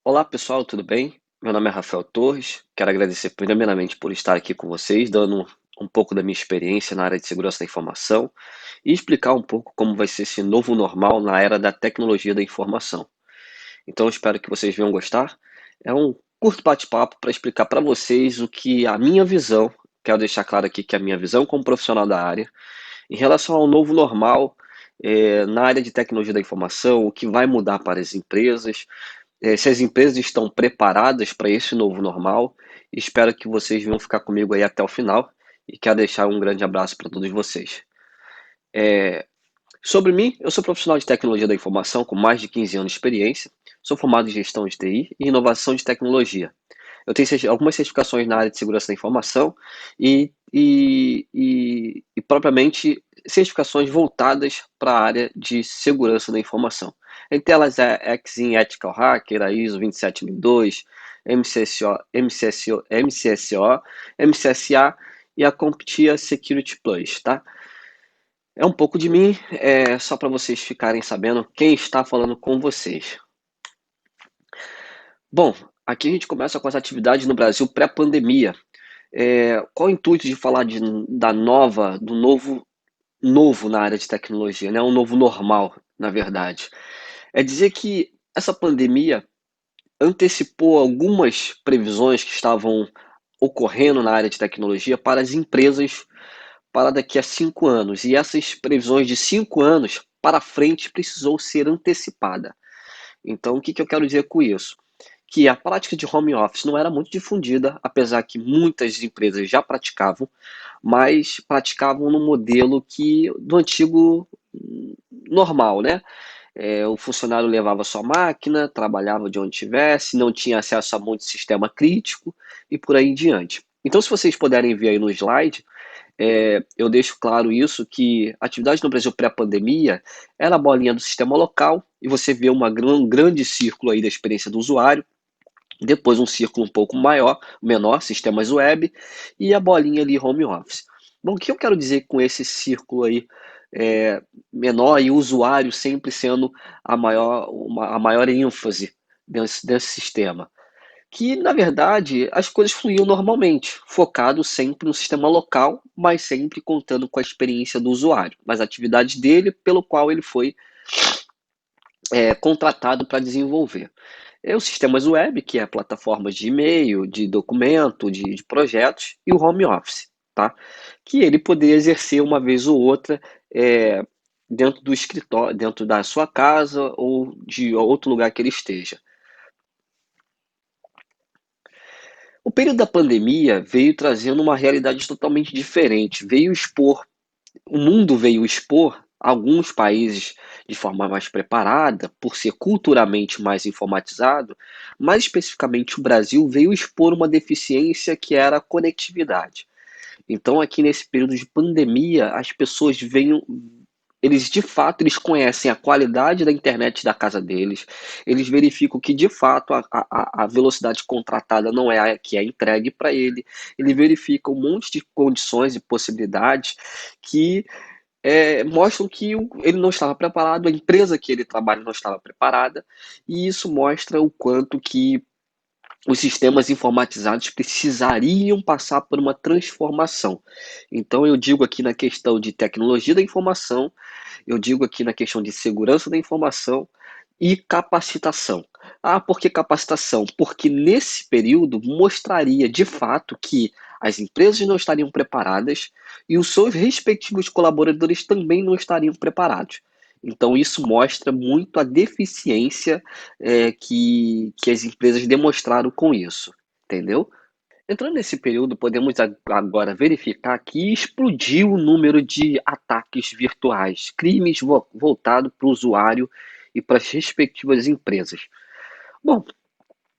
Olá pessoal, tudo bem? Meu nome é Rafael Torres. Quero agradecer primeiramente por estar aqui com vocês, dando um pouco da minha experiência na área de segurança da informação e explicar um pouco como vai ser esse novo normal na era da tecnologia da informação. Então, eu espero que vocês venham gostar. É um curto bate-papo para explicar para vocês o que a minha visão, quero deixar claro aqui que a minha visão como profissional da área, em relação ao novo normal, na área de tecnologia da informação, o que vai mudar para as empresas, se as empresas estão preparadas para esse novo normal. Espero que vocês venham ficar comigo aí até o final e quero deixar um grande abraço para todos vocês. É, Sobre mim, eu sou profissional de tecnologia da informação com mais de 15 anos de experiência. Sou formado em gestão de TI e inovação de tecnologia. Eu tenho algumas certificações na área de segurança da informação e propriamente certificações voltadas para a área de segurança da informação. Entre elas é Exim Ethical Hacker, a ISO 27002, MCSO, MCSO, MCSO, MCSA e a CompTIA Security Plus, tá? É um pouco de mim, só para vocês ficarem sabendo quem está falando com vocês. Bom, aqui a gente começa com as atividades no Brasil pré-pandemia. Qual o intuito de falar do novo na área de tecnologia, né? Um novo normal, na verdade. É dizer que essa pandemia antecipou algumas previsões que estavam ocorrendo na área de tecnologia para as empresas para daqui a 5 anos. E essas previsões de 5 anos para frente precisou ser antecipada. Então, o que eu quero dizer com isso? Que a prática de home office não era muito difundida, apesar que muitas empresas já praticavam, mas praticavam no modelo do antigo normal, né? O funcionário levava sua máquina, trabalhava de onde estivesse, não tinha acesso a muito sistema crítico e por aí em diante. Então, se vocês puderem ver aí no slide, eu deixo claro isso, que a atividade no Brasil pré-pandemia era a bolinha do sistema local, e você vê um grande círculo aí da experiência do usuário, depois um círculo um pouco menor, sistemas web, e a bolinha ali home office. Bom, o que eu quero dizer com esse círculo aí menor e o usuário sempre sendo a maior ênfase desse sistema? Que, na verdade, as coisas fluíam normalmente, focado sempre no sistema local, mas sempre contando com a experiência do usuário, nas atividades dele, pelo qual ele foi contratado para desenvolver. Os sistemas web, que é plataformas de e-mail, de documento, de projetos, e o home office, tá? Que ele poderia exercer uma vez ou outra é, dentro do escritório, dentro da sua casa ou de outro lugar que ele esteja. O período da pandemia veio trazendo uma realidade totalmente diferente, o mundo veio expor alguns países de forma mais preparada, por ser culturalmente mais informatizado, mais especificamente o Brasil veio expor uma deficiência que era a conectividade. Então, aqui nesse período de pandemia, as pessoas veem, eles de fato eles conhecem a qualidade da internet da casa deles, eles verificam que de fato a velocidade contratada não é a que é entregue para ele verifica um monte de condições e possibilidades que mostram que ele não estava preparado, a empresa que ele trabalha não estava preparada, e isso mostra o quanto que os sistemas informatizados precisariam passar por uma transformação. Então, eu digo aqui na questão de tecnologia da informação, eu digo aqui na questão de segurança da informação e capacitação. Ah, por que capacitação? Porque nesse período mostraria de fato que as empresas não estariam preparadas e os seus respectivos colaboradores também não estariam preparados. Então, isso mostra muito a deficiência que as empresas demonstraram com isso, entendeu? Entrando nesse período, podemos agora verificar que explodiu o número de ataques virtuais, crimes voltados para o usuário e para as respectivas empresas. Bom,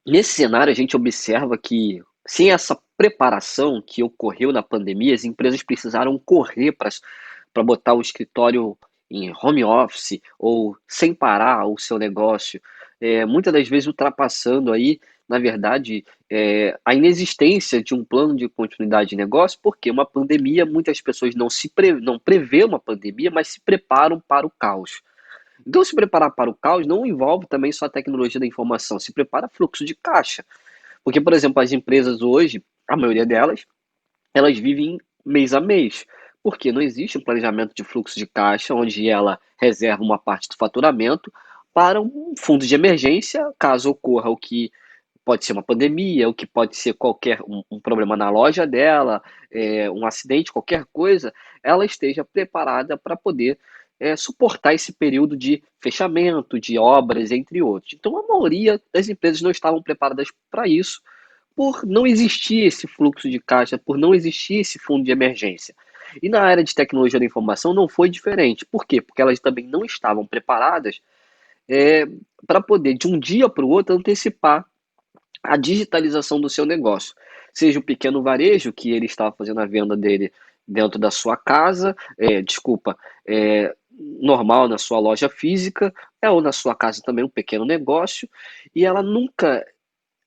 nesse cenário a gente observa que, sem essa preparação que ocorreu na pandemia, as empresas precisaram correr para botar o escritório em home office ou sem parar o seu negócio, muitas das vezes ultrapassando aí, na verdade, a inexistência de um plano de continuidade de negócio, porque uma pandemia, muitas pessoas não prevê uma pandemia, mas se preparam para o caos. Então, se preparar para o caos não envolve também só a tecnologia da informação, se prepara fluxo de caixa. Porque, por exemplo, as empresas hoje, a maioria delas, elas vivem mês a mês, porque não existe um planejamento de fluxo de caixa onde ela reserva uma parte do faturamento para um fundo de emergência, caso ocorra o que pode ser uma pandemia, o que pode ser qualquer um problema na loja dela, um acidente, qualquer coisa, ela esteja preparada para poder suportar esse período de fechamento, de obras, entre outros. Então, a maioria das empresas não estavam preparadas para isso, por não existir esse fluxo de caixa, por não existir esse fundo de emergência. E na área de tecnologia da informação não foi diferente. Por quê? Porque elas também não estavam preparadas é, para poder, de um dia para o outro, antecipar a digitalização do seu negócio. Seja o pequeno varejo, que ele estava fazendo a venda dele dentro da sua casa, normal na sua loja física, ou na sua casa também um pequeno negócio, e ela nunca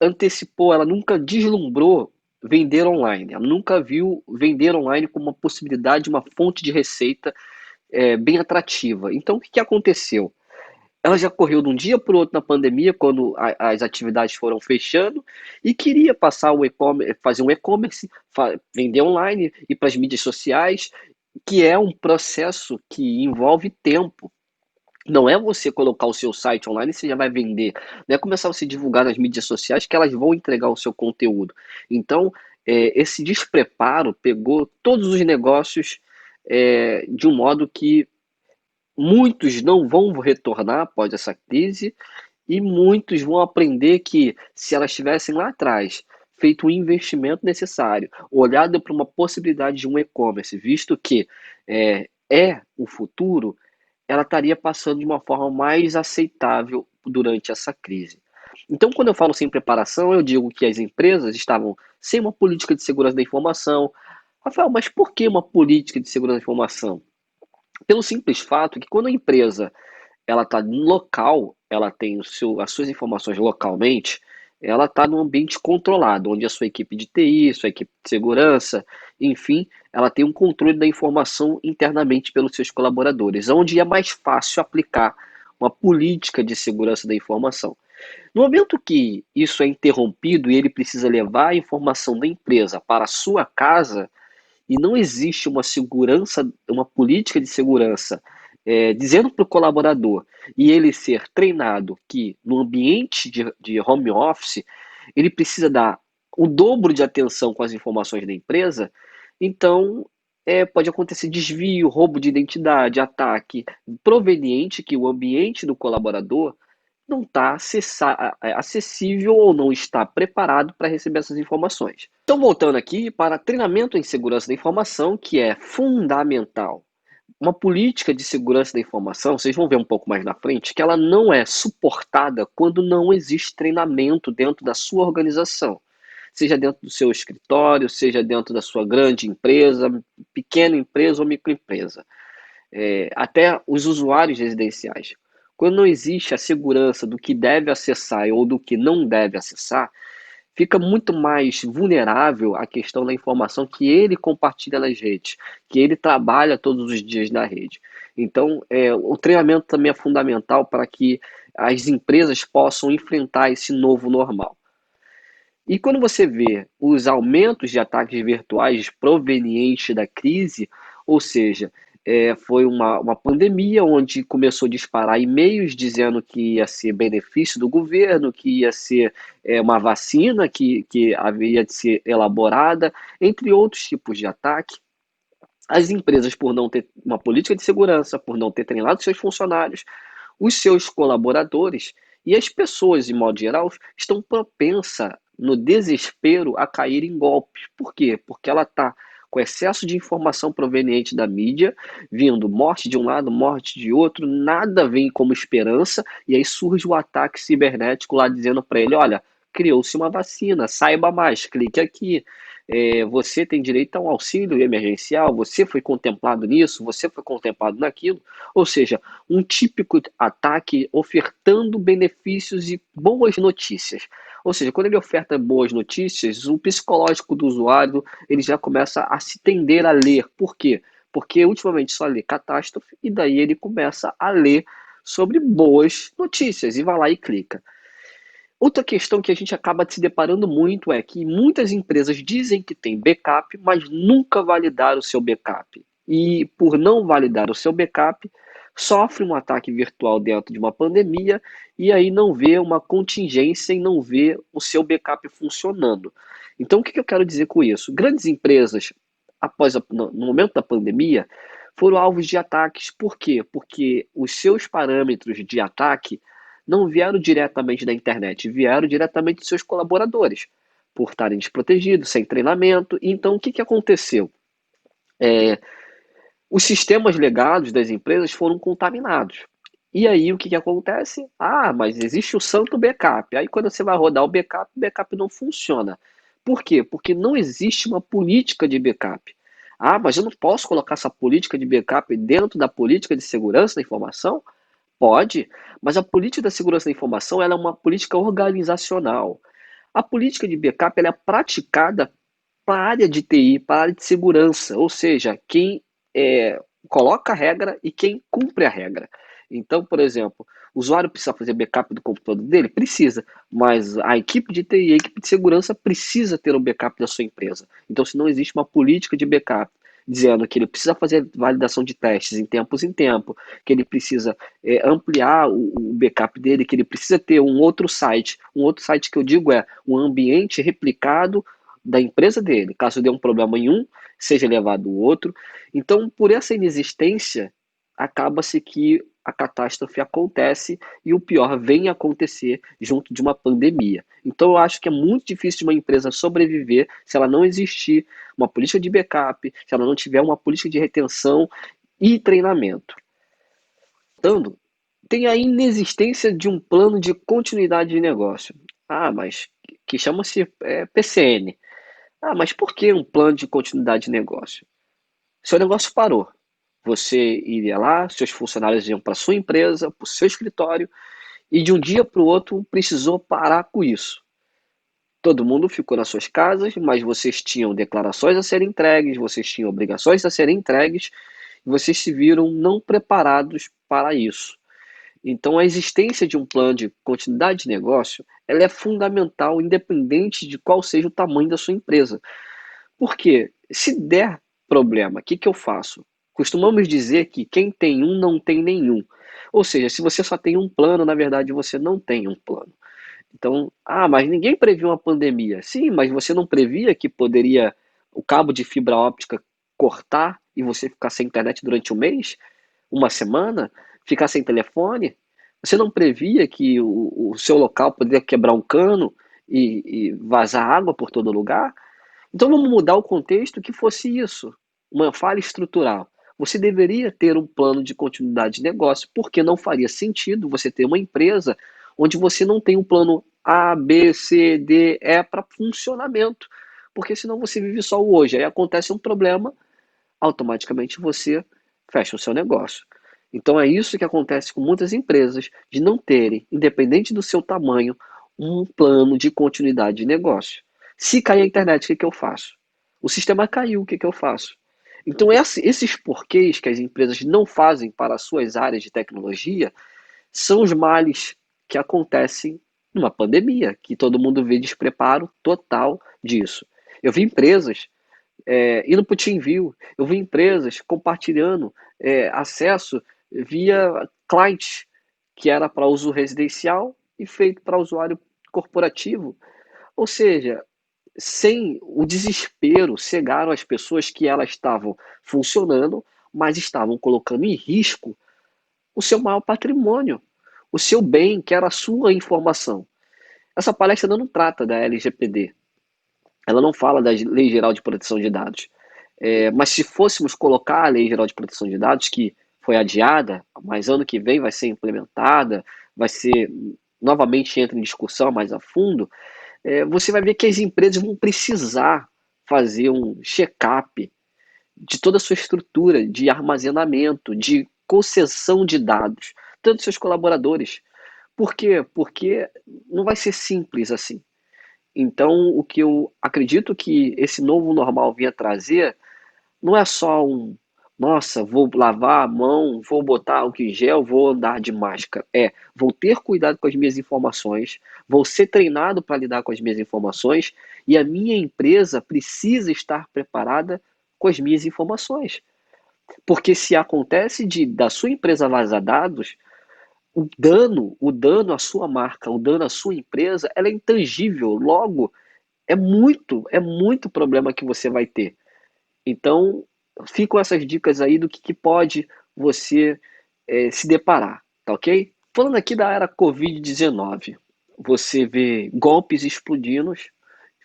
antecipou, ela nunca deslumbrou vender online, ela nunca viu vender online como uma possibilidade, uma fonte de receita bem atrativa. Então, o que aconteceu? Ela já correu de um dia para o outro na pandemia, quando as atividades foram fechando, e queria passar o e-commerce, fazer um e-commerce, vender online, ir para as mídias sociais, que é um processo que envolve tempo. Não é você colocar o seu site online e você já vai vender. Não é começar a se divulgar nas mídias sociais que elas vão entregar o seu conteúdo. Então, esse despreparo pegou todos os negócios de um modo que muitos não vão retornar após essa crise e muitos vão aprender que se elas tivessem lá atrás feito o investimento necessário, olhado para uma possibilidade de um e-commerce, visto que é o futuro, ela estaria passando de uma forma mais aceitável durante essa crise. Então, quando eu falo sem preparação, eu digo que as empresas estavam sem uma política de segurança da informação. Rafael, mas por que uma política de segurança da informação? Pelo simples fato que quando a empresa ela está no local, ela tem as suas informações localmente, ela está num ambiente controlado, onde a sua equipe de TI, sua equipe de segurança, enfim, ela tem um controle da informação internamente pelos seus colaboradores, onde é mais fácil aplicar uma política de segurança da informação. No momento que isso é interrompido e ele precisa levar a informação da empresa para a sua casa, e não existe uma segurança, uma política de segurança dizendo para o colaborador e ele ser treinado que no ambiente de home office ele precisa dar o dobro de atenção com as informações da empresa, então pode acontecer desvio, roubo de identidade, ataque proveniente que o ambiente do colaborador não está acessível ou não está preparado para receber essas informações. Então, voltando aqui para treinamento em segurança da informação, que é fundamental. Uma política de segurança da informação, vocês vão ver um pouco mais na frente, que ela não é suportada quando não existe treinamento dentro da sua organização. Seja dentro do seu escritório, seja dentro da sua grande empresa, pequena empresa ou microempresa. Até os usuários residenciais. Quando não existe a segurança do que deve acessar ou do que não deve acessar, fica muito mais vulnerável à questão da informação que ele compartilha nas redes, que ele trabalha todos os dias na rede. Então, o treinamento também é fundamental para que as empresas possam enfrentar esse novo normal. E quando você vê os aumentos de ataques virtuais provenientes da crise, ou seja, foi uma pandemia onde começou a disparar e-mails dizendo que ia ser benefício do governo, que ia ser uma vacina que havia de ser elaborada, entre outros tipos de ataque. As empresas, por não ter uma política de segurança, por não ter treinado seus funcionários, os seus colaboradores e as pessoas, de modo geral, estão propensas, no desespero, a cair em golpes. Por quê? Porque ela está com excesso de informação proveniente da mídia, vindo morte de um lado, morte de outro, nada vem como esperança, e aí surge o ataque cibernético lá dizendo para ele, olha, criou-se uma vacina, saiba mais, clique aqui. Você tem direito a um auxílio emergencial, você foi contemplado nisso, você foi contemplado naquilo. Ou seja, um típico ataque ofertando benefícios e boas notícias. Ou seja, quando ele oferta boas notícias, o psicológico do usuário ele já começa a se tender a ler. Por quê? Porque ultimamente só lê catástrofe e daí ele começa a ler sobre boas notícias e vai lá e clica. Outra questão que a gente acaba se deparando muito é que muitas empresas dizem que tem backup, mas nunca validaram o seu backup. E por não validar o seu backup, sofre um ataque virtual dentro de uma pandemia e aí não vê uma contingência e não vê o seu backup funcionando. Então, o que eu quero dizer com isso? Grandes empresas, no momento da pandemia, foram alvos de ataques. Por quê? Porque os seus parâmetros de ataque não vieram diretamente da internet, vieram diretamente dos seus colaboradores, por estarem desprotegidos, sem treinamento. Então, o que aconteceu? Os sistemas legados das empresas foram contaminados. E aí, o que acontece? Ah, mas existe o santo backup. Aí, quando você vai rodar o backup não funciona. Por quê? Porque não existe uma política de backup. Ah, mas eu não posso colocar essa política de backup dentro da política de segurança da informação? Pode, mas a política da segurança da informação ela é uma política organizacional. A política de backup ela é praticada para a área de TI, para a área de segurança, ou seja, quem é, coloca a regra e quem cumpre a regra. Então, por exemplo, o usuário precisa fazer backup do computador dele? Precisa, mas a equipe de TI, a equipe de segurança precisa ter um backup da sua empresa. Então, se não existe uma política de backup dizendo que ele precisa fazer validação de testes em tempo, que ele precisa ampliar o backup dele, que ele precisa ter um outro site que eu digo é um ambiente replicado da empresa dele. Caso dê um problema em um, seja levado o outro. Então, por essa inexistência, acaba-se que a catástrofe acontece e o pior vem a acontecer junto de uma pandemia. Então, eu acho que é muito difícil de uma empresa sobreviver se ela não existir uma política de backup, se ela não tiver uma política de retenção e treinamento. Portanto, tem a inexistência de um plano de continuidade de negócio. Ah, mas que chama-se PCN. Ah, mas por que um plano de continuidade de negócio? Seu negócio parou. Você iria lá, seus funcionários iam para sua empresa, para o seu escritório, e de um dia para o outro precisou parar com isso. Todo mundo ficou nas suas casas, mas vocês tinham declarações a serem entregues, vocês tinham obrigações a serem entregues, e vocês se viram não preparados para isso. Então, a existência de um plano de continuidade de negócio, ela é fundamental, independente de qual seja o tamanho da sua empresa. Porque se der problema, o que eu faço? Costumamos dizer que quem tem um não tem nenhum. Ou seja, se você só tem um plano, na verdade você não tem um plano. Então, mas ninguém previu uma pandemia. Sim, mas você não previa que poderia o cabo de fibra óptica cortar e você ficar sem internet durante um mês, uma semana, ficar sem telefone? Você não previa que o seu local poderia quebrar um cano e vazar água por todo lugar? Então vamos mudar o contexto que fosse isso, uma falha estrutural. Você deveria ter um plano de continuidade de negócio, porque não faria sentido você ter uma empresa onde você não tem um plano A, B, C, D, E para funcionamento, porque senão você vive só o hoje. Aí acontece um problema, automaticamente você fecha o seu negócio. Então é isso que acontece com muitas empresas, de não terem, independente do seu tamanho, um plano de continuidade de negócio. Se cair a internet, o que eu faço? O sistema caiu, o que eu faço? Então esses porquês que as empresas não fazem para as suas áreas de tecnologia são os males que acontecem numa pandemia, que todo mundo vê despreparo total disso. Eu vi empresas indo para o TeamView. Eu vi empresas compartilhando acesso via client, que era para uso residencial e feito para usuário corporativo. Ou seja, sem o desespero, cegaram as pessoas que elas estavam funcionando, mas estavam colocando em risco o seu maior patrimônio, o seu bem, que era a sua informação. Essa palestra não trata da LGPD, ela não fala da Lei Geral de Proteção de Dados. Mas se fôssemos colocar a Lei Geral de Proteção de Dados, que foi adiada, mas ano que vem vai ser implementada, vai ser novamente entra em discussão mais a fundo, você vai ver que as empresas vão precisar fazer um check-up de toda a sua estrutura de armazenamento, de concessão de dados, tanto dos seus colaboradores. Por quê? Porque não vai ser simples assim. Então, o que eu acredito que esse novo normal vinha trazer não é só Nossa, vou lavar a mão, vou botar álcool em gel, vou andar de máscara. Vou ter cuidado com as minhas informações, vou ser treinado para lidar com as minhas informações e a minha empresa precisa estar preparada com as minhas informações. Porque se acontece da sua empresa vazar dados, o dano à sua marca, o dano à sua empresa, ela é intangível. Logo, é muito problema que você vai ter. Então, ficam essas dicas aí do que pode você se deparar, tá ok? Falando aqui da era Covid-19, você vê golpes explodindo,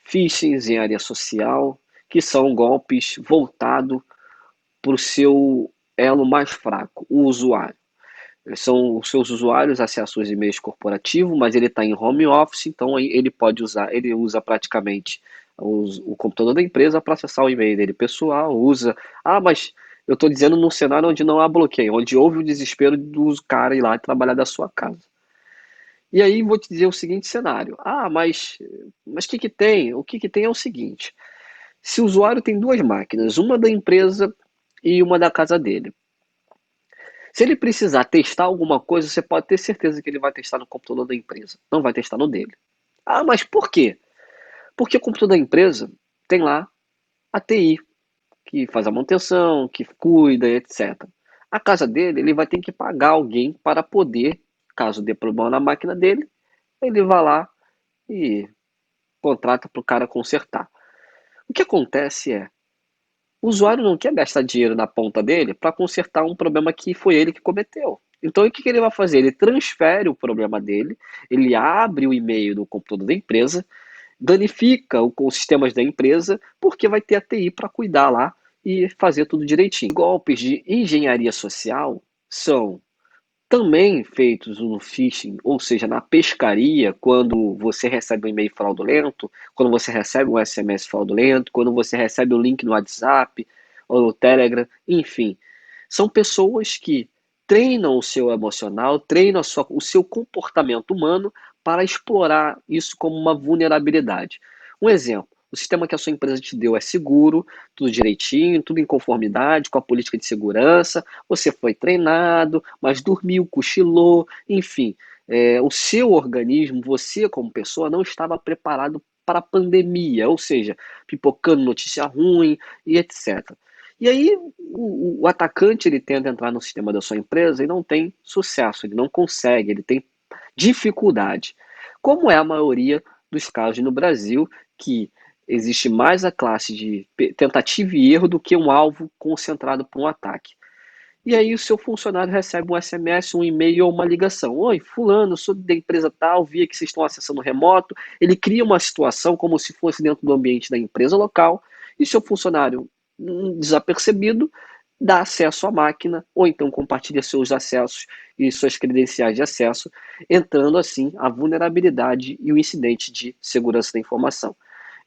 phishing em área social, que são golpes voltados para o seu elo mais fraco, o usuário. São os seus usuários acessam os e-mails corporativos, mas ele está em home office, então ele pode usar, ele usa praticamente o computador da empresa para acessar o e-mail dele pessoal, usa. Ah, mas eu estou dizendo num cenário onde não há bloqueio, onde houve o desespero do cara ir lá e trabalhar da sua casa. E aí vou te dizer o seguinte cenário. Ah, mas o que que tem? O que que tem é o seguinte: se o usuário tem duas máquinas, uma da empresa e uma da casa dele. Se ele precisar testar alguma coisa, você pode ter certeza que ele vai testar no computador da empresa, não vai testar no dele. Ah, mas por quê? Porque o computador da empresa tem lá a TI, que faz a manutenção, que cuida, etc. A casa dele, ele vai ter que pagar alguém para poder, caso dê problema na máquina dele, ele vai lá e contrata para o cara consertar. O que acontece é, o usuário não quer gastar dinheiro na ponta dele para consertar um problema que foi ele que cometeu. Então, o que ele vai fazer? Ele transfere o problema dele, ele abre o e-mail do computador da empresa, danifica os sistemas da empresa, porque vai ter a TI para cuidar lá e fazer tudo direitinho. Golpes de engenharia social são também feitos no phishing, ou seja, na pescaria, quando você recebe um e-mail fraudulento, quando você recebe um SMS fraudulento, quando você recebe um link no WhatsApp ou no Telegram, enfim. São pessoas que treinam o seu emocional, treinam o seu comportamento humano para explorar isso como uma vulnerabilidade. Um exemplo, o sistema que a sua empresa te deu é seguro, tudo direitinho, tudo em conformidade com a política de segurança, você foi treinado, mas dormiu, cochilou, enfim. O seu organismo, você como pessoa, não estava preparado para a pandemia, ou seja, pipocando notícia ruim e etc. E aí o atacante ele tenta entrar no sistema da sua empresa e não tem sucesso, ele não consegue, ele tem dificuldade. Como é a maioria dos casos no Brasil, que existe mais a classe de tentativa e erro do que um alvo concentrado por um ataque. E aí o seu funcionário recebe um SMS, um e-mail ou uma ligação. Oi, fulano, sou da empresa tal, vi que vocês estão acessando remoto. Ele cria uma situação como se fosse dentro do ambiente da empresa local e seu funcionário, desapercebido, dá acesso à máquina ou então compartilha seus acessos e suas credenciais de acesso, entrando assim a vulnerabilidade e o incidente de segurança da informação.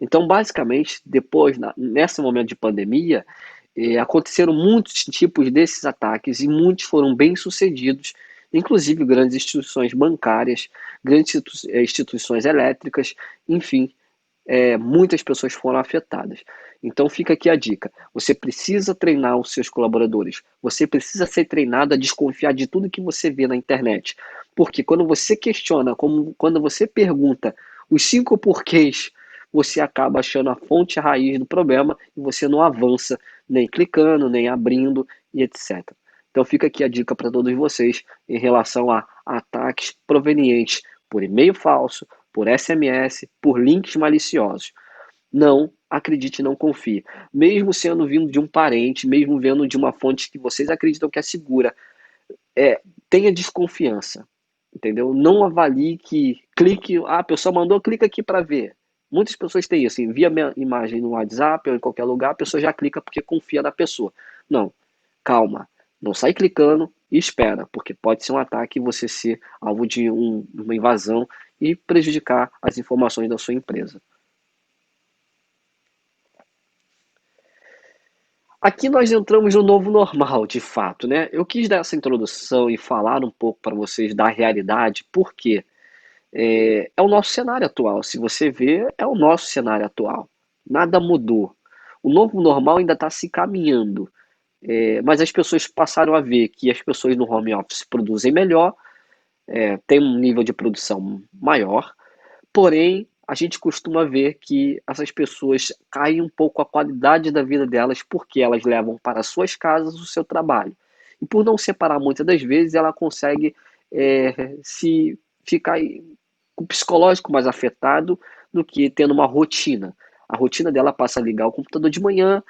Então, basicamente, depois, nesse momento de pandemia, aconteceram muitos tipos desses ataques e muitos foram bem sucedidos, inclusive grandes instituições bancárias, grandes instituições elétricas, enfim, muitas pessoas foram afetadas. Então fica aqui a dica: você precisa treinar os seus colaboradores, você precisa ser treinado a desconfiar de tudo que você vê na internet, porque quando você questiona, quando você pergunta os 5 porquês, você acaba achando a fonte, a raiz do problema e você não avança nem clicando, nem abrindo e etc. Então fica aqui a dica para todos vocês em relação a ataques provenientes por e-mail falso, por SMS, por links maliciosos. Não acredite, não confie. Mesmo sendo vindo de um parente, mesmo vendo de uma fonte que vocês acreditam que é segura, tenha desconfiança, entendeu? Não avalie que clique, a pessoa mandou, clica aqui para ver. Muitas pessoas têm isso, envia minha imagem no WhatsApp ou em qualquer lugar, a pessoa já clica porque confia na pessoa. Não, calma, não sai clicando e espera, porque pode ser um ataque e você ser alvo de uma invasão e prejudicar as informações da sua empresa. Aqui nós entramos no novo normal, de fato, né? Eu quis dar essa introdução e falar um pouco para vocês da realidade, porque é o nosso cenário atual. Se você vê, é o nosso cenário atual. Nada mudou. O novo normal ainda está se caminhando. Mas as pessoas passaram a ver que as pessoas no home office produzem melhor, têm um nível de produção maior, porém, a gente costuma ver que essas pessoas caem um pouco a qualidade da vida delas porque elas levam para suas casas o seu trabalho. E por não separar muitas das vezes, ela consegue se ficar com o psicológico mais afetado do que tendo uma rotina. A rotina dela passa a ligar o computador de manhã,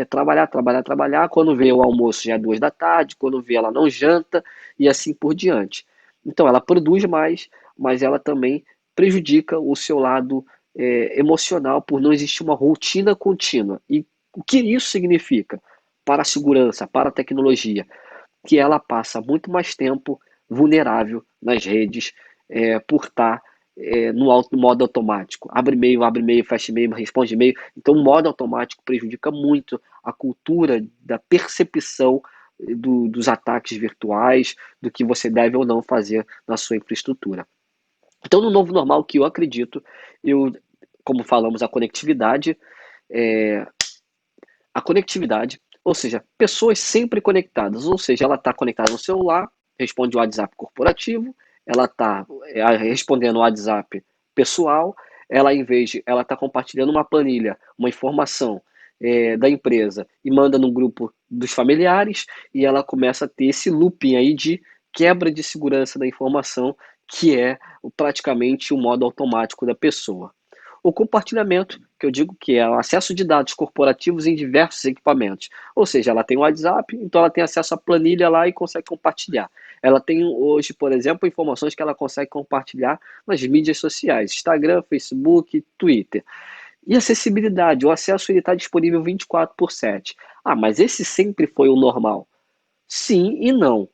trabalhar, trabalhar, trabalhar. Quando vê o almoço já é 2 da tarde, quando vê ela não janta e assim por diante. Então ela produz mais, mas ela também prejudica o seu lado emocional por não existir uma rotina contínua. E o que isso significa para a segurança, para a tecnologia? Que ela passa muito mais tempo vulnerável nas redes por estar no modo automático. Abre e-mail, fecha e-mail, responde e-mail. Então, o modo automático prejudica muito a cultura da percepção dos ataques virtuais, do que você deve ou não fazer na sua infraestrutura. Então, no novo normal que eu acredito, eu, como falamos, é, a conectividade, ou seja, pessoas sempre conectadas, ou seja, ela está conectada no celular, responde o WhatsApp corporativo, ela está respondendo o WhatsApp pessoal, ela em vez de ela está compartilhando uma planilha, uma informação da empresa e manda no grupo dos familiares e ela começa a ter esse looping aí de quebra de segurança da informação que é praticamente o modo automático da pessoa. O compartilhamento, que eu digo que é o acesso de dados corporativos em diversos equipamentos. Ou seja, ela tem o WhatsApp, então ela tem acesso à planilha lá e consegue compartilhar. Ela tem hoje, por exemplo, informações que ela consegue compartilhar nas mídias sociais, Instagram, Facebook, Twitter. E acessibilidade, o acesso ele está disponível 24/7. Ah, mas esse sempre foi o normal? Sim e não.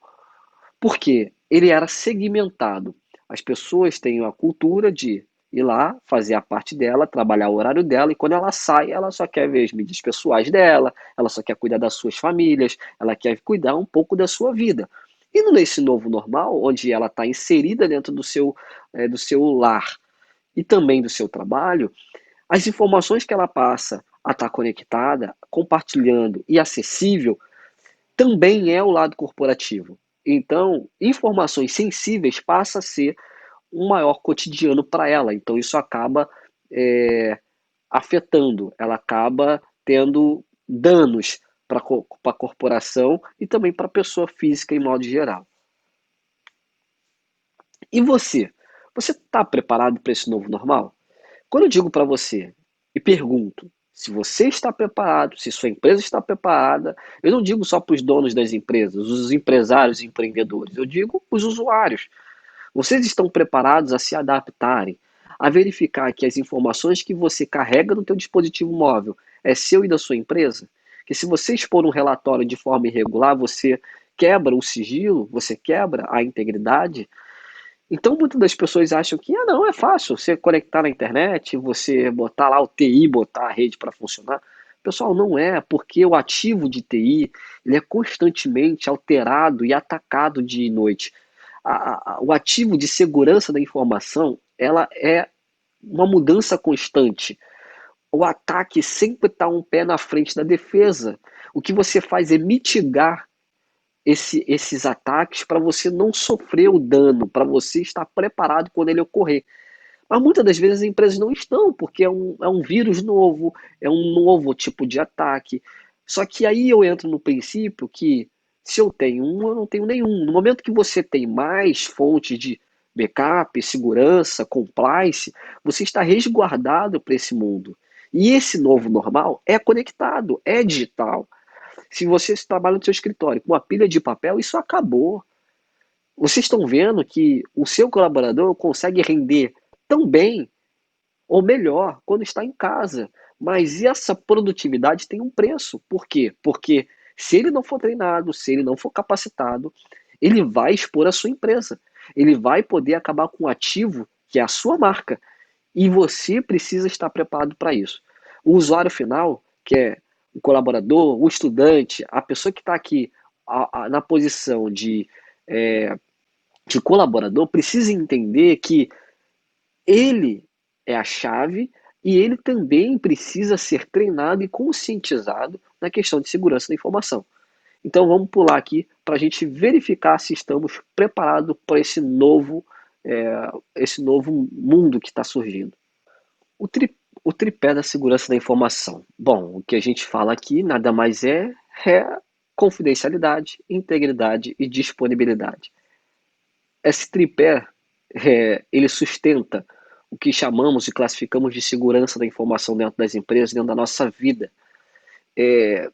Por quê? Ele era segmentado. As pessoas têm a cultura de ir lá, fazer a parte dela, trabalhar o horário dela, e quando ela sai, ela só quer ver as mídias pessoais dela, ela só quer cuidar das suas famílias, ela quer cuidar um pouco da sua vida. E nesse novo normal, onde ela está inserida dentro do seu lar e também do seu trabalho, as informações que ela passa a estar conectada, compartilhando e acessível também é o lado corporativo. Então, informações sensíveis passa a ser um maior cotidiano para ela. Então, isso acaba é, afetando, ela acaba tendo danos para a corporação e também para a pessoa física em modo geral. E você? Você está preparado para esse novo normal? Quando eu digo para você e pergunto se você está preparado, se sua empresa está preparada, eu não digo só para os donos das empresas, os empresários e empreendedores, eu digo os usuários. Vocês estão preparados a se adaptarem, a verificar que as informações que você carrega no teu dispositivo móvel é seu e da sua empresa? Que se você expor um relatório de forma irregular, você quebra o sigilo, você quebra a integridade? Então, muitas das pessoas acham que, não, é fácil você conectar na internet, você botar lá o TI, botar a rede para funcionar. Pessoal, não é, porque o ativo de TI, ele é constantemente alterado e atacado dia e noite. O ativo de segurança da informação, ela é uma mudança constante. O ataque sempre está um pé na frente da defesa. O que você faz é mitigar esses ataques para você não sofrer o dano, para você estar preparado quando ele ocorrer. Mas muitas das vezes as empresas não estão, porque é um vírus novo, é um novo tipo de ataque. Só que aí eu entro no princípio que se eu tenho um, eu não tenho nenhum. No momento que você tem mais fontes de backup, segurança, compliance, você está resguardado para esse mundo. E esse novo normal é conectado, é digital. Se você trabalha no seu escritório com uma pilha de papel, isso acabou. Vocês estão vendo que o seu colaborador consegue render tão bem ou melhor quando está em casa. Mas essa produtividade tem um preço. Por quê? Porque se ele não for treinado, se ele não for capacitado, ele vai expor a sua empresa. Ele vai poder acabar com um ativo que é a sua marca. E você precisa estar preparado para isso. O usuário final, que é o colaborador, o estudante, a pessoa que está aqui na posição de colaborador, precisa entender que ele é a chave e ele também precisa ser treinado e conscientizado na questão de segurança da informação. Então vamos pular aqui para a gente verificar se estamos preparados para esse novo mundo que está surgindo. O, tri, o tripé da segurança da informação. Bom, o que a gente fala aqui nada mais é confidencialidade, integridade e disponibilidade. Esse tripé, ele sustenta o que chamamos e classificamos de segurança da informação dentro das empresas, dentro da nossa vida.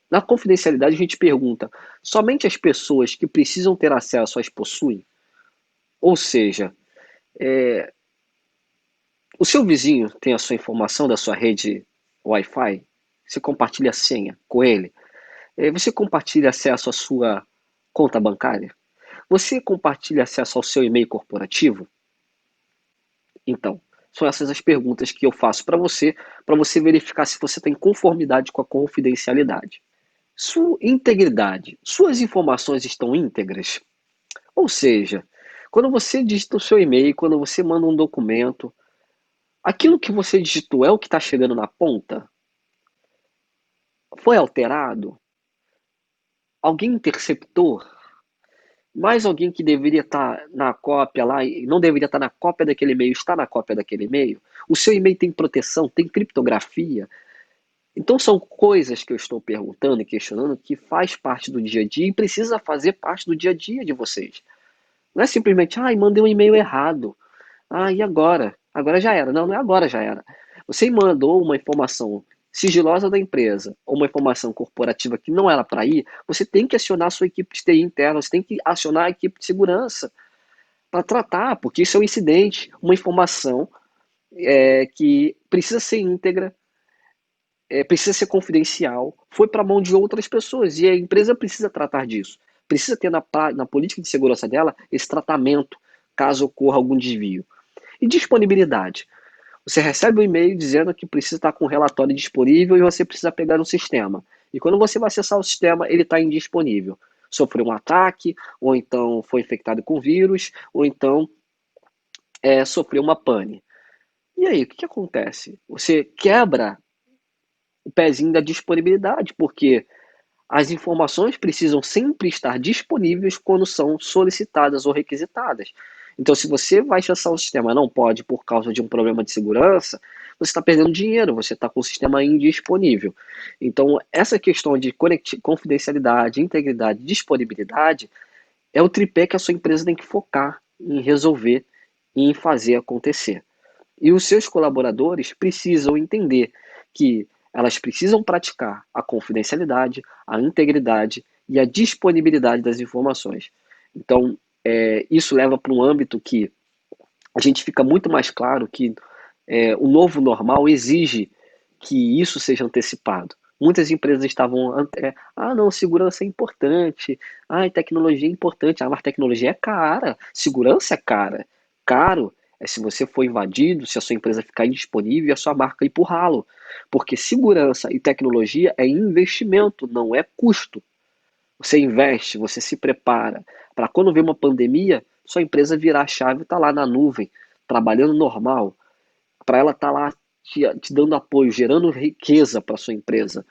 Na confidencialidade, a gente pergunta: somente as pessoas que precisam ter acesso às possuem? Ou seja, o seu vizinho tem a sua informação da sua rede Wi-Fi? Você compartilha a senha com ele? Você compartilha acesso à sua conta bancária? Você compartilha acesso ao seu e-mail corporativo? Então, são essas as perguntas que eu faço para você verificar se você tem conformidade com a confidencialidade. Sua integridade. Suas informações estão íntegras? Ou seja, quando você digita o seu e-mail, quando você manda um documento, aquilo que você digitou é o que está chegando na ponta? Foi alterado? Alguém interceptou? Mais alguém que deveria estar na cópia lá e não deveria estar na cópia daquele e-mail está na cópia daquele e-mail? O seu e-mail tem proteção, tem criptografia? Então são coisas que eu estou perguntando e questionando que faz parte do dia a dia e precisa fazer parte do dia a dia de vocês. Não é simplesmente, mandei um e-mail errado. E agora? Agora já era. Não, não é agora já era. Você mandou uma informação sigilosa da empresa ou uma informação corporativa que não era para ir, você tem que acionar a sua equipe de TI interna, você tem que acionar a equipe de segurança para tratar, porque isso é um incidente, uma informação que precisa ser íntegra, precisa ser confidencial, foi para a mão de outras pessoas e a empresa precisa tratar disso. Precisa ter na política de segurança dela esse tratamento caso ocorra algum desvio. E disponibilidade. Você recebe um e-mail dizendo que precisa estar com o relatório disponível e você precisa pegar no sistema. E quando você vai acessar o sistema, ele está indisponível. Sofreu um ataque, ou então foi infectado com vírus, ou então sofreu uma pane. E aí, o que acontece? Você quebra o pezinho da disponibilidade, porque as informações precisam sempre estar disponíveis quando são solicitadas ou requisitadas. Então, se você vai acessar o sistema e não pode por causa de um problema de segurança, você está perdendo dinheiro, você está com o sistema indisponível. Então, essa questão de confidencialidade, integridade, disponibilidade é o tripé que a sua empresa tem que focar em resolver e em fazer acontecer. E os seus colaboradores precisam entender que elas precisam praticar a confidencialidade, a integridade e a disponibilidade das informações. Então, isso leva para um âmbito que a gente fica muito mais claro que o novo normal exige que isso seja antecipado. Muitas empresas estavam, não, segurança é importante, tecnologia é importante, mas tecnologia é cara, segurança é cara. Caro é se você for invadido, se a sua empresa ficar indisponível e a sua marca ir pro ralo. Porque segurança e tecnologia é investimento, não é custo. Você investe, você se prepara para quando vem uma pandemia, sua empresa virar a chave e estar lá na nuvem, trabalhando normal, para ela estar lá te dando apoio, gerando riqueza para sua empresa.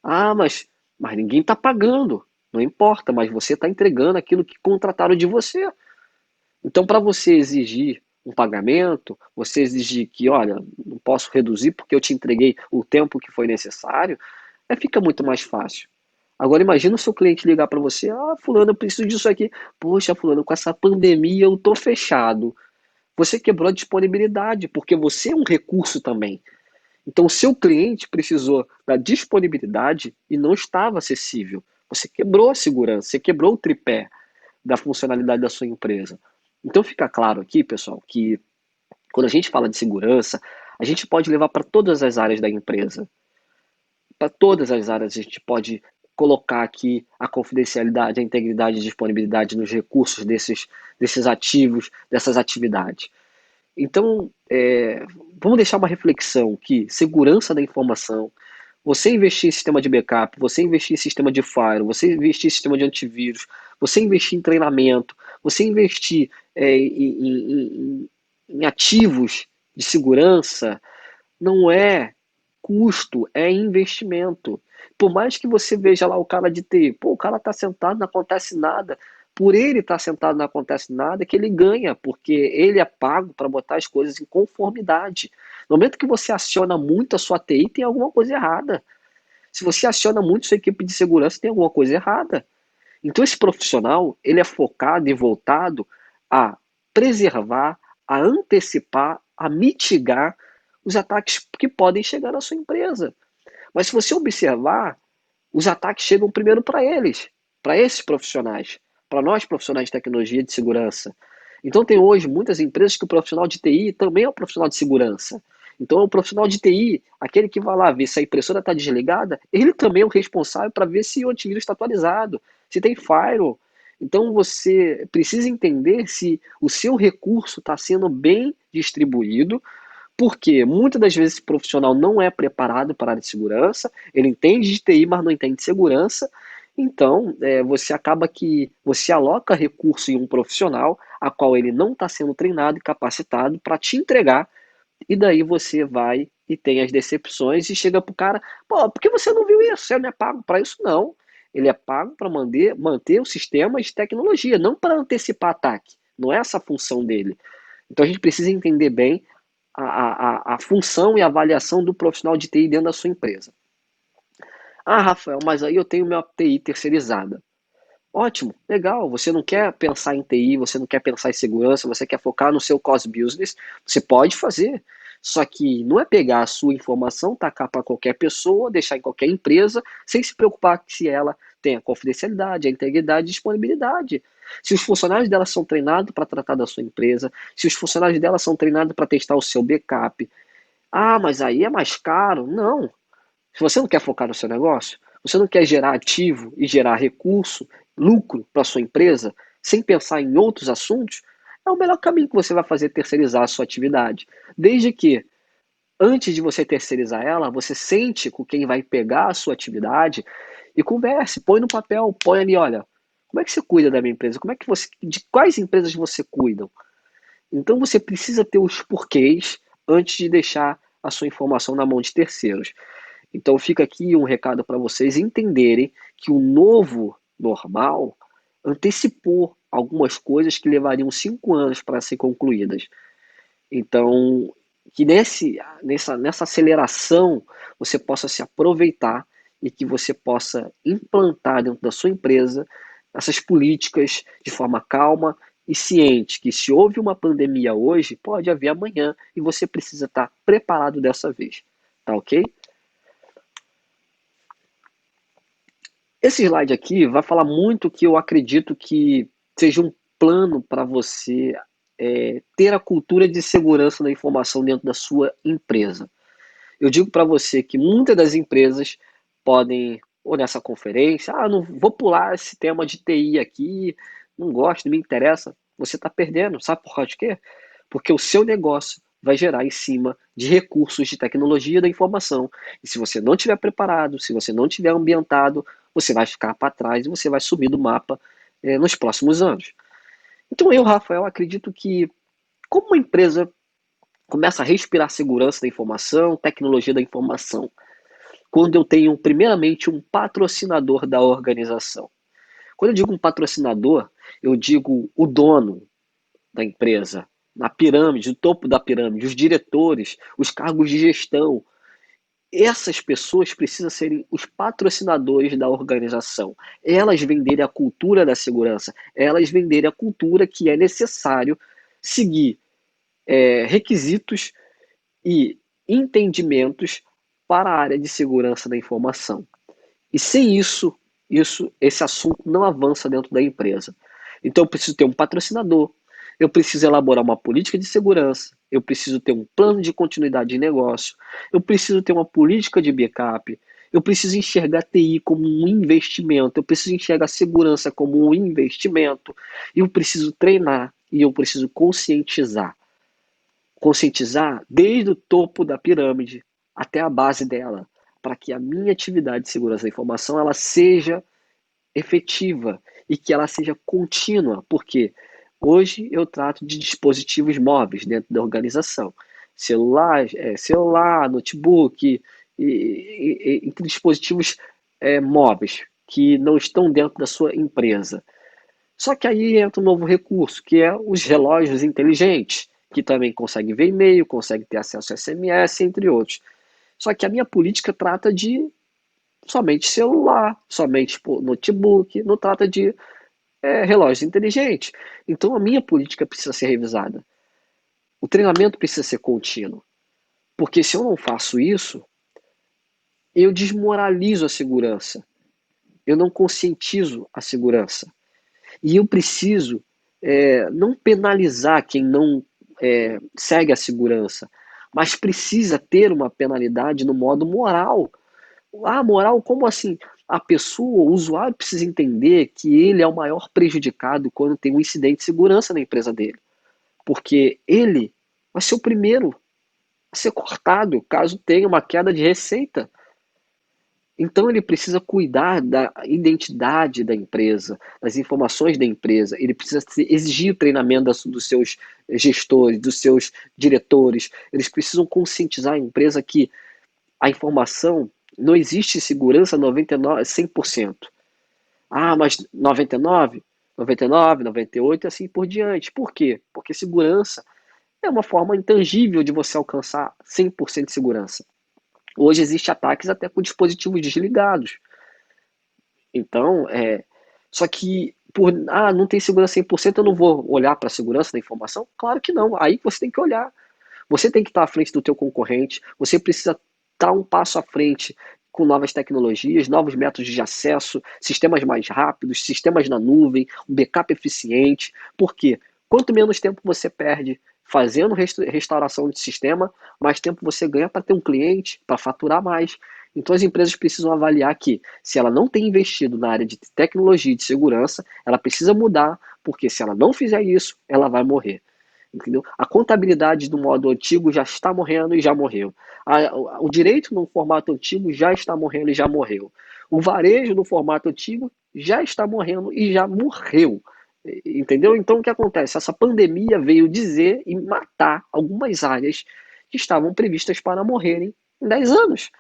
Mas ninguém está pagando. Não importa, mas você está entregando aquilo que contrataram de você. Então, para você exigir um pagamento, você exigir que, olha, não posso reduzir porque eu te entreguei o tempo que foi necessário, fica muito mais fácil. Agora imagina o seu cliente ligar para você, fulano, eu preciso disso aqui. Poxa, fulano, com essa pandemia eu tô fechado. Você quebrou a disponibilidade, porque você é um recurso também. Então, o seu cliente precisou da disponibilidade e não estava acessível. Você quebrou a segurança, você quebrou o tripé da funcionalidade da sua empresa. Então, fica claro aqui, pessoal, que quando a gente fala de segurança, a gente pode levar para todas as áreas da empresa. Para todas as áreas, a gente pode colocar aqui a confidencialidade, a integridade e disponibilidade nos recursos desses ativos, dessas atividades. Então, vamos deixar uma reflexão que segurança da informação, você investir em sistema de backup, você investir em sistema de firewall, você investir em sistema de antivírus, você investir em treinamento, você investir em ativos de segurança, não é custo, é investimento. Por mais que você veja lá o cara de TI, pô, o cara tá sentado, não acontece nada. Por ele estar sentado, não acontece nada, que ele ganha, porque ele é pago para botar as coisas em conformidade. No momento que você aciona muito a sua TI, tem alguma coisa errada. Se você aciona muito sua equipe de segurança, tem alguma coisa errada. Então esse profissional, ele é focado e voltado a preservar, a antecipar, a mitigar os ataques que podem chegar na sua empresa. Mas se você observar, os ataques chegam primeiro para eles, para esses profissionais, para nós profissionais de tecnologia e de segurança. Então tem hoje muitas empresas que o profissional de TI também é um profissional de segurança. Então o profissional de TI, aquele que vai lá ver se a impressora está desligada, ele também é o responsável para ver se o antivírus está atualizado, se tem firewall. Então você precisa entender se o seu recurso está sendo bem distribuído, porque muitas das vezes esse profissional não é preparado para a área de segurança, ele entende de TI, mas não entende de segurança. Então, você acaba que você aloca recurso em um profissional a qual ele não está sendo treinado e capacitado para te entregar, e daí você vai e tem as decepções e chega pro cara, pô, por que você não viu isso? Você não é pago para isso, não. Ele é pago para manter o sistema de tecnologia, não para antecipar ataque. Não é essa a função dele. Então a gente precisa entender bem a função e a avaliação do profissional de TI dentro da sua empresa. Ah, Rafael, mas aí eu tenho minha TI terceirizada. Ótimo, legal. Você não quer pensar em TI, você não quer pensar em segurança, você quer focar no seu cost business, você pode fazer. Só que não é pegar a sua informação, tacar para qualquer pessoa, deixar em qualquer empresa, sem se preocupar se ela tem a confidencialidade, a integridade e a disponibilidade. Se os funcionários dela são treinados para tratar da sua empresa, se os funcionários dela são treinados para testar o seu backup. Ah, mas aí é mais caro. Não. Se você não quer focar no seu negócio, você não quer gerar ativo e gerar recurso, lucro para sua empresa, sem pensar em outros assuntos, é o melhor caminho que você vai fazer terceirizar a sua atividade. Desde que, antes de você terceirizar ela, você sente com quem vai pegar a sua atividade e converse, põe no papel, põe ali, olha, como é que você cuida da minha empresa? Como é que você, de quais empresas você cuida? Então você precisa ter os porquês antes de deixar a sua informação na mão de terceiros. Então fica aqui um recado para vocês entenderem que o novo normal antecipou algumas coisas que levariam 5 anos para ser concluídas. Então, que nessa aceleração você possa se aproveitar e que você possa implantar dentro da sua empresa essas políticas de forma calma e ciente que se houve uma pandemia hoje, pode haver amanhã e você precisa estar preparado dessa vez. Tá ok? Esse slide aqui vai falar muito que eu acredito que seja um plano para você ter a cultura de segurança da informação dentro da sua empresa. Eu digo para você que muitas das empresas podem, ou nessa conferência, não vou pular esse tema de TI aqui, não gosto, não me interessa. Você está perdendo, sabe por causa de quê? Porque o seu negócio vai gerar em cima de recursos de tecnologia da informação. E se você não estiver preparado, se você não estiver ambientado, você vai ficar para trás e você vai sumir do mapa nos próximos anos. Então eu, Rafael, acredito que como uma empresa começa a respirar segurança da informação, tecnologia da informação, quando eu tenho primeiramente um patrocinador da organização. Quando eu digo um patrocinador, eu digo o dono da empresa, na pirâmide, no topo da pirâmide, os diretores, os cargos de gestão. Essas pessoas precisam serem os patrocinadores da organização. Elas venderem a cultura da segurança, elas venderem a cultura que é necessário seguir requisitos e entendimentos para a área de segurança da informação. E sem esse assunto não avança dentro da empresa. Então eu preciso ter um patrocinador, eu preciso elaborar uma política de segurança, eu preciso ter um plano de continuidade de negócio, eu preciso ter uma política de backup, eu preciso enxergar TI como um investimento, eu preciso enxergar segurança como um investimento, eu preciso treinar e eu preciso conscientizar. Conscientizar desde o topo da pirâmide até a base dela, para que a minha atividade de segurança da informação ela seja efetiva e que ela seja contínua, porque hoje eu trato de dispositivos móveis dentro da organização, celular, notebook, entre dispositivos móveis que não estão dentro da sua empresa. Só que aí entra um novo recurso, que é os relógios inteligentes, que também conseguem ver e-mail, conseguem ter acesso a SMS, entre outros. Só que a minha política trata de somente celular, somente notebook, não trata de relógios inteligentes. Então a minha política precisa ser revisada. O treinamento precisa ser contínuo. Porque se eu não faço isso, eu desmoralizo a segurança. Eu não conscientizo a segurança. E eu preciso não penalizar quem não segue a segurança, mas precisa ter uma penalidade no modo moral. Ah, moral, como assim? A pessoa, o usuário precisa entender que ele é o maior prejudicado quando tem um incidente de segurança na empresa dele. Porque ele vai ser o primeiro a ser cortado caso tenha uma queda de receita. Então ele precisa cuidar da identidade da empresa, das informações da empresa, ele precisa exigir o treinamento dos seus gestores, dos seus diretores, eles precisam conscientizar a empresa que a informação não existe segurança 99, 100%. Ah, mas 99, 99, 98 e assim por diante. Por quê? Porque segurança é uma forma intangível de você alcançar 100% de segurança. Hoje existem ataques até com dispositivos desligados. Então, só que não tem segurança 100%, eu não vou olhar para a segurança da informação? Claro que não. Aí você tem que olhar. Você tem que estar à frente do teu concorrente, você precisa estar um passo à frente com novas tecnologias, novos métodos de acesso, sistemas mais rápidos, sistemas na nuvem, um backup eficiente. Por quê? Quanto menos tempo você perde fazendo restauração de sistema, mais tempo você ganha para ter um cliente, para faturar mais. Então as empresas precisam avaliar que, se ela não tem investido na área de tecnologia e de segurança, ela precisa mudar, porque se ela não fizer isso, ela vai morrer. Entendeu? A contabilidade do modo antigo já está morrendo e já morreu. O direito no formato antigo já está morrendo e já morreu. O varejo no formato antigo já está morrendo e já morreu. Entendeu? Então o que acontece? Essa pandemia veio dizer e matar algumas áreas que estavam previstas para morrerem em 10 anos.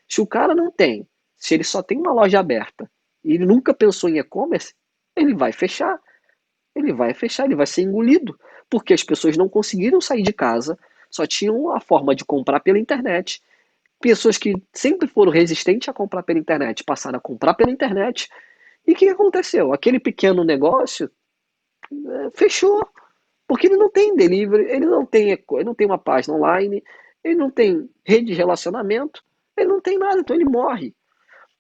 Se o cara não tem, se ele só tem uma loja aberta e ele nunca pensou em e-commerce, ele vai fechar. Ele vai fechar, ele vai ser engolido, porque as pessoas não conseguiram sair de casa, só tinham a forma de comprar pela internet. Pessoas que sempre foram resistentes a comprar pela internet passaram a comprar pela internet. E o que aconteceu? Aquele pequeno negócio fechou, porque ele não tem delivery, ele não tem uma página online, ele não tem rede de relacionamento, ele não tem nada, então ele morre.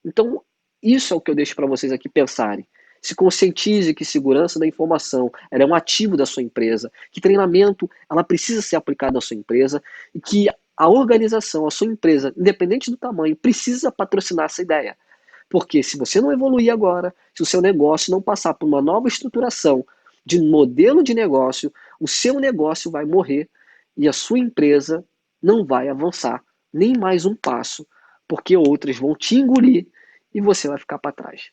Então, isso é o que eu deixo para vocês aqui pensarem. Se conscientize que segurança da informação ela é um ativo da sua empresa, que treinamento ela precisa ser aplicado à sua empresa e que a organização, a sua empresa, independente do tamanho, precisa patrocinar essa ideia. Porque se você não evoluir agora, se o seu negócio não passar por uma nova estruturação de modelo de negócio, o seu negócio vai morrer e a sua empresa não vai avançar nem mais um passo, porque outras vão te engolir e você vai ficar para trás.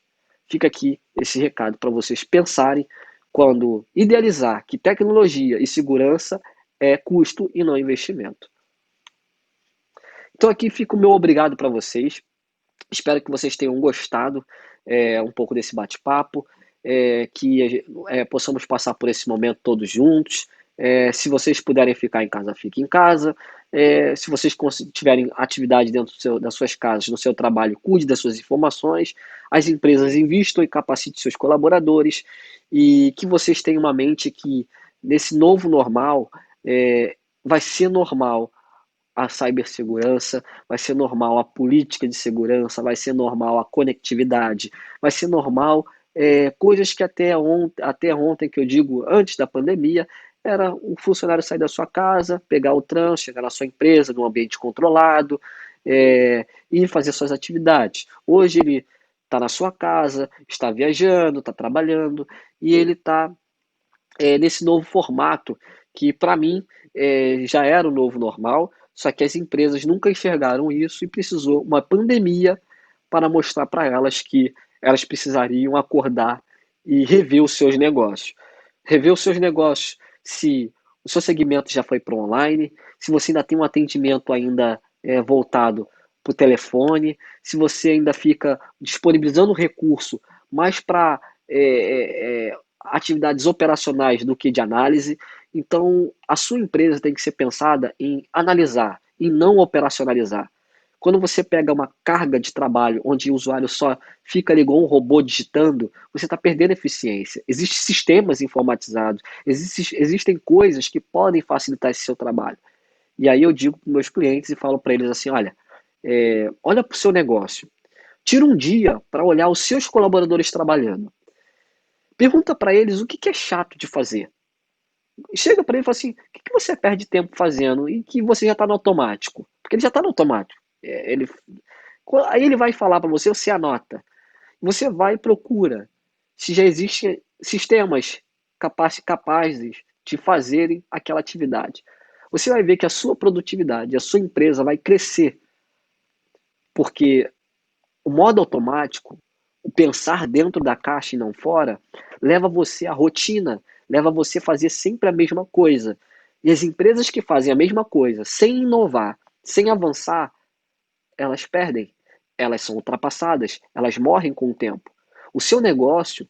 Fica aqui esse recado para vocês pensarem quando idealizar que tecnologia e segurança é custo e não investimento. Então aqui fica o meu obrigado para vocês. Espero que vocês tenham gostado um pouco desse bate-papo, que possamos passar por esse momento todos juntos. Se vocês puderem ficar em casa, fiquem em casa. Se vocês tiverem atividade dentro das suas casas, no seu trabalho, cuide das suas informações. As empresas investam e capacitem seus colaboradores. E que vocês tenham uma mente que, nesse novo normal, vai ser normal a cibersegurança, vai ser normal a política de segurança, vai ser normal a conectividade, vai ser normal coisas que até ontem, que eu digo antes da pandemia, era o funcionário sair da sua casa, pegar o trânsito, chegar na sua empresa, num ambiente controlado, e fazer suas atividades. Hoje ele está na sua casa, está viajando, está trabalhando, e ele está nesse novo formato, que para mim já era o novo normal, só que as empresas nunca enxergaram isso e precisou uma pandemia para mostrar para elas que elas precisariam acordar e rever os seus negócios. Rever os seus negócios se o seu segmento já foi para online, se você ainda tem um atendimento ainda voltado por telefone, se você ainda fica disponibilizando recurso mais para atividades operacionais do que de análise. Então, a sua empresa tem que ser pensada em analisar e não operacionalizar. Quando você pega uma carga de trabalho onde o usuário só fica ali igual um robô digitando, você está perdendo eficiência. Existem sistemas informatizados, existem coisas que podem facilitar esse seu trabalho. E aí eu digo para meus clientes e falo para eles assim, olha, olha para o seu negócio, tira um dia para olhar os seus colaboradores trabalhando. Pergunta para eles o que é chato de fazer. Chega para ele e fala assim, o que você perde tempo fazendo e que você já está no automático? Porque ele já está no automático. Aí ele vai falar para você, você anota. Você vai e procura se já existem sistemas capazes de fazerem aquela atividade. Você vai ver que a sua produtividade, a sua empresa vai crescer, porque o modo automático, o pensar dentro da caixa e não fora, leva você à rotina, leva você a fazer sempre a mesma coisa. E as empresas que fazem a mesma coisa, sem inovar, sem avançar, elas perdem, elas são ultrapassadas, elas morrem com o tempo. O seu negócio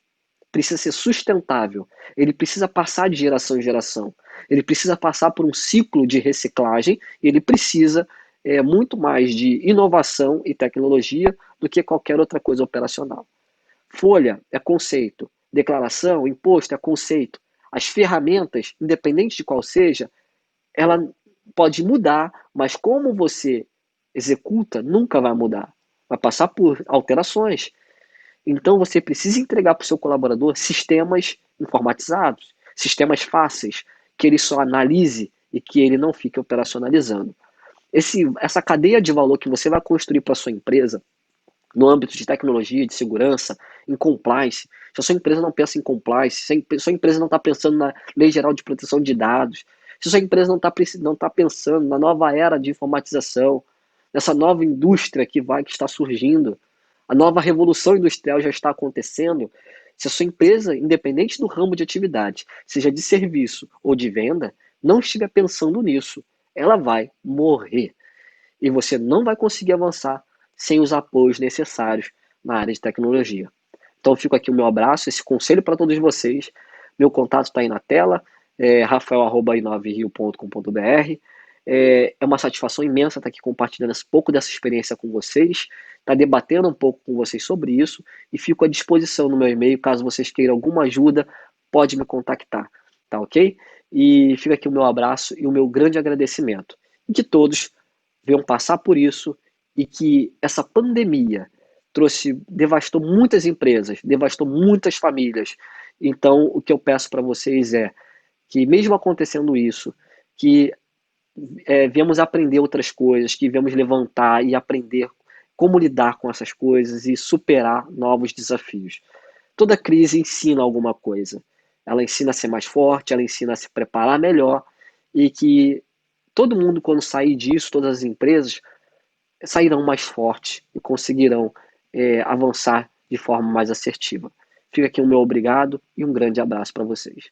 precisa ser sustentável, ele precisa passar de geração em geração, ele precisa passar por um ciclo de reciclagem, ele precisa muito mais de inovação e tecnologia do que qualquer outra coisa operacional. Folha é conceito, declaração, imposto é conceito. As ferramentas, independente de qual seja, ela pode mudar, mas como você executa nunca vai mudar. Vai passar por alterações. Então você precisa entregar para o seu colaborador sistemas informatizados, sistemas fáceis, que ele só analise e que ele não fique operacionalizando. Essa cadeia de valor que você vai construir para a sua empresa, no âmbito de tecnologia, de segurança, em compliance, se a sua empresa não pensa em compliance, se a sua empresa não está pensando na Lei Geral de Proteção de Dados, se a sua empresa não tá pensando na nova era de informatização, nessa nova indústria que está surgindo, a nova revolução industrial já está acontecendo, se a sua empresa, independente do ramo de atividade, seja de serviço ou de venda, não estiver pensando nisso, ela vai morrer. E você não vai conseguir avançar sem os apoios necessários na área de tecnologia. Então fica aqui o meu abraço, esse conselho para todos vocês. Meu contato está aí na tela, rafael@inoverio.com.br. É uma satisfação imensa estar aqui compartilhando um pouco dessa experiência com vocês, estar debatendo um pouco com vocês sobre isso e fico à disposição no meu e-mail, caso vocês queiram alguma ajuda, pode me contactar, tá ok? E fica aqui o meu abraço e o meu grande agradecimento. E que todos venham passar por isso e que essa pandemia devastou muitas empresas, devastou muitas famílias. Então, o que eu peço para vocês é que, mesmo acontecendo isso, que viemos aprender outras coisas, que viemos levantar e aprender como lidar com essas coisas e superar novos desafios. Toda crise ensina alguma coisa. Ela ensina a ser mais forte, ela ensina a se preparar melhor e que todo mundo, quando sair disso, todas as empresas, sairão mais fortes e conseguirão avançar de forma mais assertiva. Fica aqui o meu obrigado e um grande abraço para vocês.